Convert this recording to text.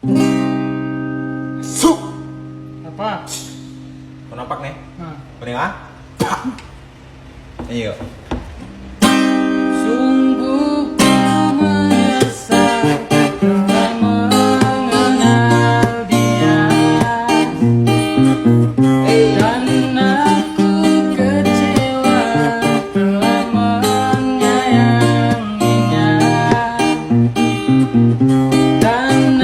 Su. Apa? Kau nampak nih? Nah. Mending ah? Ayo. Sungguh ku menyesal telah mengenal dia, dan aku kecewa telah menyayanginya, dan